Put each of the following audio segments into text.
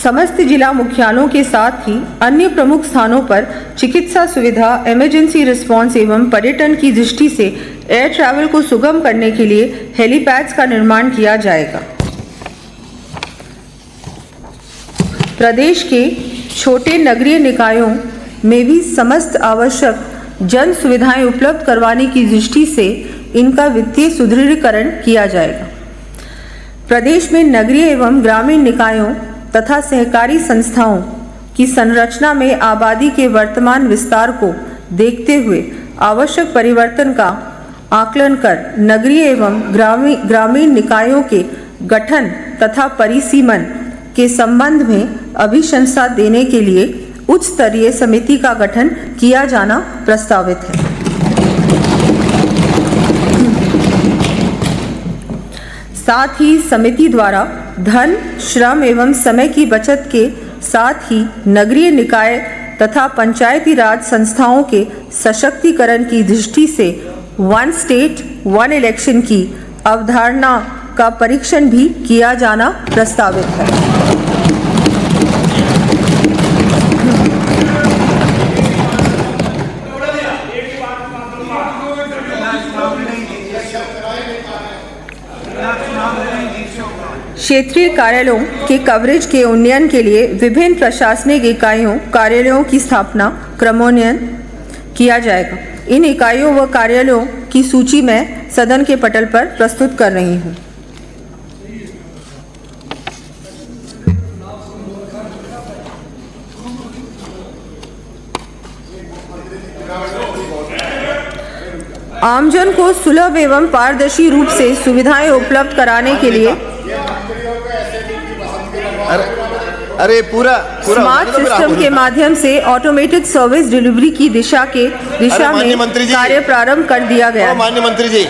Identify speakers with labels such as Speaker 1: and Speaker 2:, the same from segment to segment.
Speaker 1: समस्त जिला मुख्यालयों के साथ ही अन्य प्रमुख स्थानों पर चिकित्सा सुविधा, इमरजेंसी रिस्पांस एवं पर्यटन की दृष्टि से एयर ट्रैवल को सुगम करने के लिए हेलीपैड्स का निर्माण किया जाएगा। प्रदेश के छोटे नगरीय निकायों में भी समस्त आवश्यक जन सुविधाएं उपलब्ध करवाने की दृष्टि से इनका वित्तीय सुदृढ़ीकरण किया जाएगा। प्रदेश में नगरीय एवं ग्रामीण निकायों तथा सहकारी संस्थाओं की संरचना में आबादी के वर्तमान विस्तार को देखते हुए आवश्यक परिवर्तन का आकलन कर नगरीय एवं ग्रामीण निकायों के गठन तथा परिसीमन के संबंध में अभिशंसा देने के लिए उच्च स्तरीय समिति का गठन किया जाना प्रस्तावित है। साथ ही समिति द्वारा धन, श्रम एवं समय की बचत के साथ ही नगरीय निकाय तथा पंचायती राज संस्थाओं के सशक्तिकरण की दृष्टि से वन स्टेट वन इलेक्शन की अवधारणा का परीक्षण भी किया जाना प्रस्तावित है। क्षेत्रीय कार्यालयों के कवरेज के उन्नयन के लिए विभिन्न प्रशासनिक इकाइयों कार्यालयों की स्थापना क्रमोन्नयन किया जाएगा। इन इकाइयों व कार्यालयों की सूची मैं सदन के पटल पर प्रस्तुत कर रही हूँ। आमजन को सुलभ एवं पारदर्शी रूप से सुविधाएं उपलब्ध कराने के लिए
Speaker 2: अरे पूरा
Speaker 1: स्मार्ट सिस्टम के माध्यम से ऑटोमेटेड सर्विस डिलीवरी की दिशा में कार्य प्रारंभ कर दिया गया।
Speaker 2: माननीय मंत्री जी,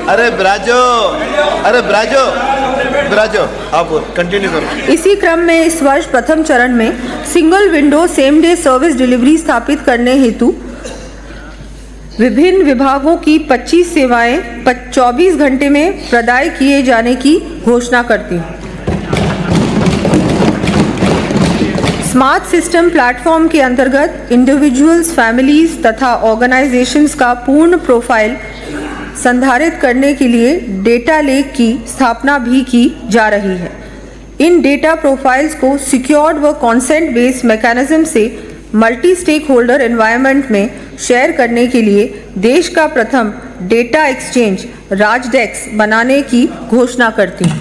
Speaker 2: अरे बिराजो आप कंटिन्यू करो।
Speaker 1: इसी क्रम में इस वर्ष प्रथम चरण में single window same day service delivery स्थापित करने हेतु विभिन्न विभागों की 25 सेवाएं 24 घंटे में प्रदाय किए जाने की घोषणा करती हूँ। स्मार्ट सिस्टम प्लेटफॉर्म के अंतर्गत इंडिविजुअल्स, फैमिलीज तथा ऑर्गेनाइजेशंस का पूर्ण प्रोफाइल संधारित करने के लिए डेटा लेक की स्थापना भी की जा रही है। इन डेटा प्रोफाइल्स को सिक्योर्ड व कॉन्सेंट बेस्ड मैकेनिज्म से मल्टी स्टेक होल्डर एनवायरनमेंट में शेयर करने के लिए देश का प्रथम डेटा एक्सचेंज राजडेक्स बनाने की घोषणा करती हूँ।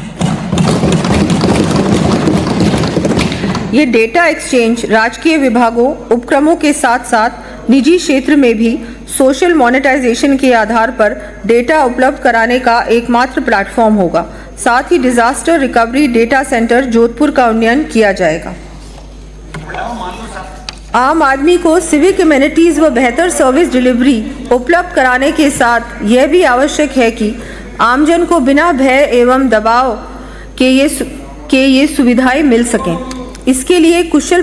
Speaker 1: ये डेटा एक्सचेंज राजकीय विभागों, उपक्रमों के साथ साथ निजी क्षेत्र में भी सोशल मोनेटाइजेशन के आधार पर डेटा उपलब्ध कराने का एकमात्र प्लेटफॉर्म होगा। साथ ही disaster recovery data centre Jodhpur का उन्नयन किया जाएगा। आम आदमी को सिविक एमेनिटीज व बेहतर सर्विस डिलीवरी उपलब्ध कराने के साथ यह भी आवश्यक है कि आमजन को बिना भय एवं दबाव के ये सुविधाएं मिल सकें। इसके लिए कुशल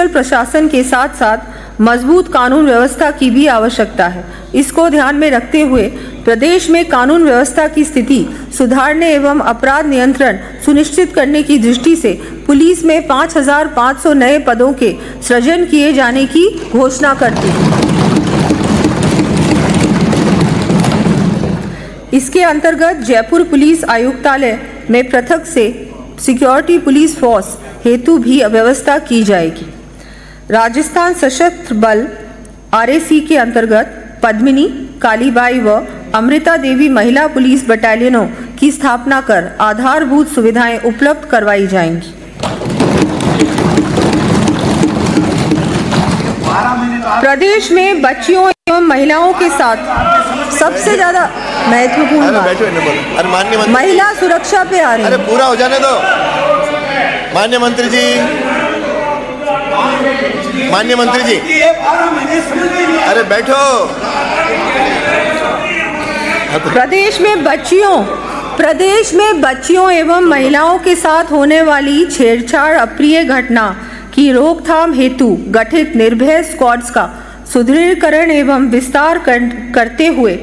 Speaker 1: प्रशासन के साथ साथ मजबूत कानून व्यवस्था की भी आवश्यकता है। इसको ध्यान में रखते हुए प्रदेश में कानून व्यवस्था की स्थिति सुधारने एवं अपराध नियंत्रण सुनिश्चित करने की दृष्टि से पुलिस में 5,500 नए पदों के सृजन किए जाने की घोषणा करती है। इसके अंतर्गत जयपुर पुलिस आयुक्तालय में पृथक से सिक्योरिटी पुलिस फोर्स हेतु भी व्यवस्था की जाएगी। राजस्थान सशस्त्र बल RAC के अंतर्गत पद्मिनी, कालीबाई व अमृता देवी महिला पुलिस बटालियनों की स्थापना कर आधारभूत सुविधाएं उपलब्ध करवाई जाएंगी। प्रदेश में बच्चियों एवं महिलाओं के साथ सबसे ज्यादा महत्वपूर्ण महिला सुरक्षा पे आ रही है।
Speaker 2: अरे पूरा हो जाने दो माननीय मंत्री जी। अरे बैठो।
Speaker 1: प्रदेश में बच्चियों एवं महिलाओं के साथ होने वाली छेड़छाड़ अप्रिय घटना की रोकथाम हेतु गठित निर्भय स्क्वाड्स का सुदृढ़ीकरण एवं विस्तार करते हुए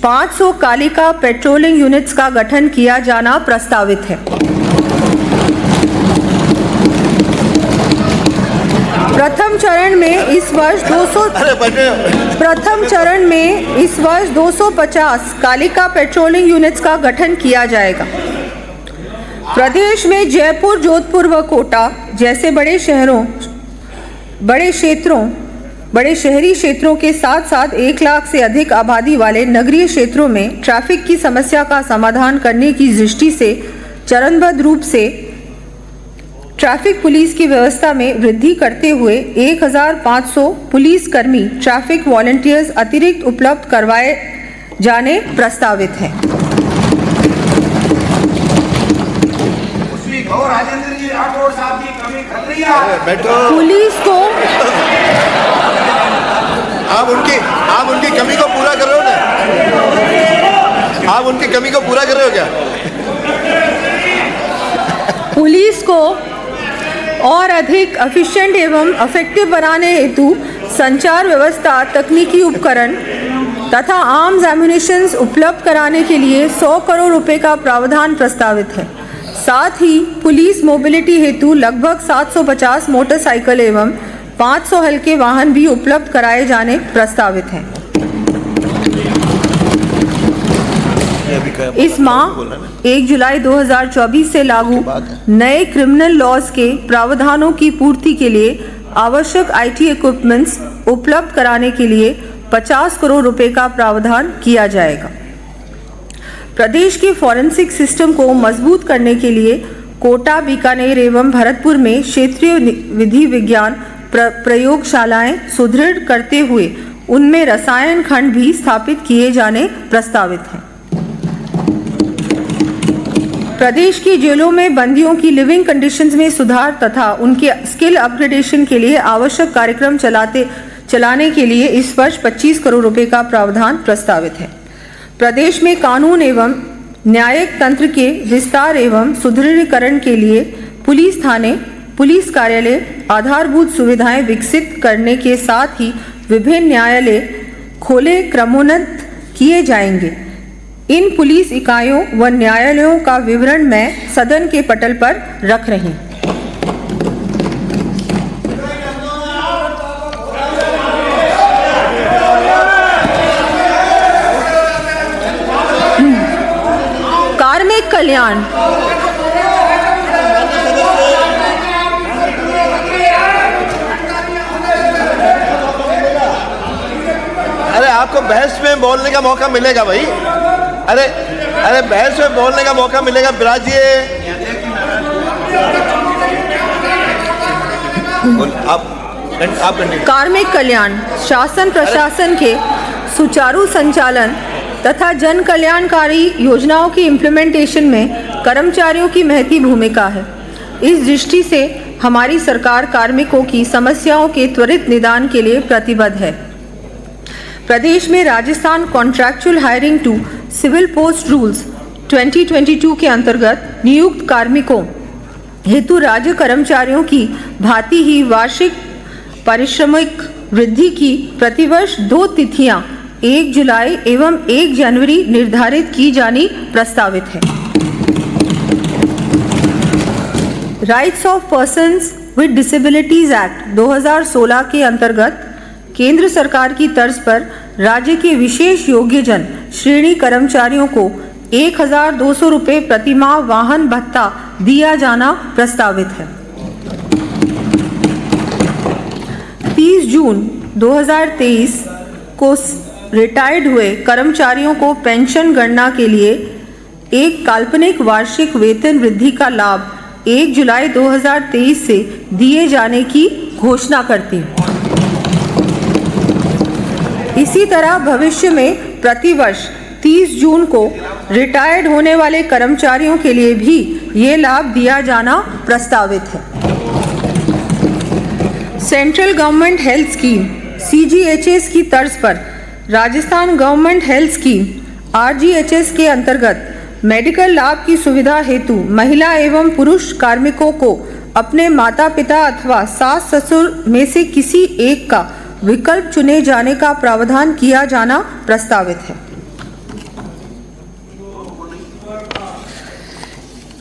Speaker 1: 500 कालिका पेट्रोलिंग यूनिट्स का गठन किया जाना प्रस्तावित है। प्रथम चरण में इस वर्ष 250 कालिका पेट्रोलिंग यूनिट्स का गठन किया जाएगा। प्रदेश में जयपुर, जोधपुर व कोटा जैसे बड़े शहरी क्षेत्रों के साथ साथ 1 लाख से अधिक आबादी वाले नगरीय क्षेत्रों में ट्रैफिक की समस्या का समाधान करने की दृष्टि से चरणबद्ध रूप से ट्रैफिक पुलिस की व्यवस्था में वृद्धि करते हुए 1500 पुलिस कर्मी ट्रैफिक वॉलंटियर्स अतिरिक्त उपलब्ध करवाए जाने प्रस्तावित हैं। पुलिस को
Speaker 2: आप उनकी कमी को पूरा कर रहे हो ना? आप उनकी कमी को पूरा कर रहे हो क्या?
Speaker 1: पुलिस को और अधिक एफिशिएंट एवं इफेक्टिव बनाने हेतु संचार व्यवस्था, तकनीकी उपकरण तथा आर्म्स एम्युनिशंस उपलब्ध कराने के लिए 100 करोड़ रुपए का प्रावधान प्रस्तावित है। साथ ही पुलिस मोबिलिटी हेतु लगभग 750 मोटरसाइकिल एवं 500 हल्के वाहन भी उपलब्ध कराए जाने प्रस्तावित हैं। इस माह 1 जुलाई 2024 से लागू नए क्रिमिनल लॉज के प्रावधानों की पूर्ति के लिए आवश्यक आईटी इक्विपमेंट्स उपलब्ध कराने के लिए 50 करोड़ रुपए का प्रावधान किया जाएगा। प्रदेश के फॉरेंसिक सिस्टम को मजबूत करने के लिए कोटा, बीकानेर एवं भरतपुर में क्षेत्रीय विधि विज्ञान प्रयोगशालाएं सुदृढ़ करते हुए उनमें रसायन खंड भी स्थापित किए जाने प्रस्तावित हैं। प्रदेश की जेलों में बंदियों की लिविंग कंडीशंस में सुधार तथा उनके स्किल अपग्रेडेशन के लिए आवश्यक कार्यक्रम चलाने के लिए इस वर्ष 25 करोड़ रुपए का प्रावधान प्रस्तावित है। प्रदेश में कानून एवं न्यायिक तंत्र के विस्तार एवं सुदृढ़ीकरण के लिए पुलिस थाने, पुलिस कार्यालय, आधारभूत सुविधाएं विकसित करने के साथ ही विभिन्न न्यायालय खोले क्रमोन्नत किए जाएंगे। इन पुलिस इकाइयों व न्यायालयों का विवरण मैं सदन के पटल पर रख रही हूं। कार्मिक कल्याण।
Speaker 2: अरे आपको बहस में बोलने का मौका मिलेगा भाई। अरे बहस में बोलने का मौका मिलेगा। बिराजिए आप
Speaker 1: कार्मिक कल्याण शासन प्रशासन के सुचारू संचालन तथा जन कल्याणकारी योजनाओं की इम्प्लीमेंटेशन में कर्मचारियों की महती भूमिका है। इस दृष्टि से हमारी सरकार कार्मिकों की समस्याओं के त्वरित निदान के लिए प्रतिबद्ध है। प्रदेश में Rajasthan contractual hiring to civil post rules 2022 के अंतर्गत नियुक्त कार्मिकों हेतु राज्य कर्मचारियों की भांति ही वार्षिक पारिश्रमिक वृद्धि की प्रतिवर्ष 2 तिथियां 1 जुलाई एवं 1 जनवरी निर्धारित की जानी प्रस्तावित है। Rights of persons with disabilities act 2016 के अंतर्गत केंद्र सरकार की तर्ज पर राज्य के विशेष योग्यजन श्रेणी कर्मचारियों को 1200 रुपये प्रतिमाह वाहन भत्ता दिया जाना प्रस्तावित है। 30 जून 2023 को रिटायर्ड हुए कर्मचारियों को पेंशन गणना के लिए एक काल्पनिक वार्षिक वेतन वृद्धि का लाभ 1 जुलाई 2023 से दिए जाने की घोषणा करती हूँ। इसी तरह भविष्य में प्रतिवर्ष 30 जून को रिटायर्ड होने वाले कर्मचारियों के लिए भी ये लाभ दिया जाना प्रस्तावित है। Central government health scheme CGHS की तर्ज पर Rajasthan government health scheme RGHS के अंतर्गत मेडिकल लाभ की सुविधा हेतु महिला एवं पुरुष कार्मिकों को अपने माता पिता अथवा सास ससुर में से किसी एक का विकल्प चुने जाने का प्रावधान किया जाना प्रस्तावित है।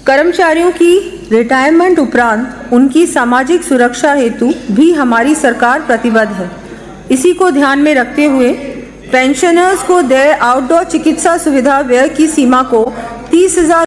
Speaker 1: कर्मचारियों की रिटायरमेंट उपरांत उनकी सामाजिक सुरक्षा हेतु भी हमारी सरकार प्रतिबद्ध है। इसी को ध्यान में रखते हुए पेंशनर्स को देय आउटडोर चिकित्सा सुविधा व्यय की सीमा को 30,000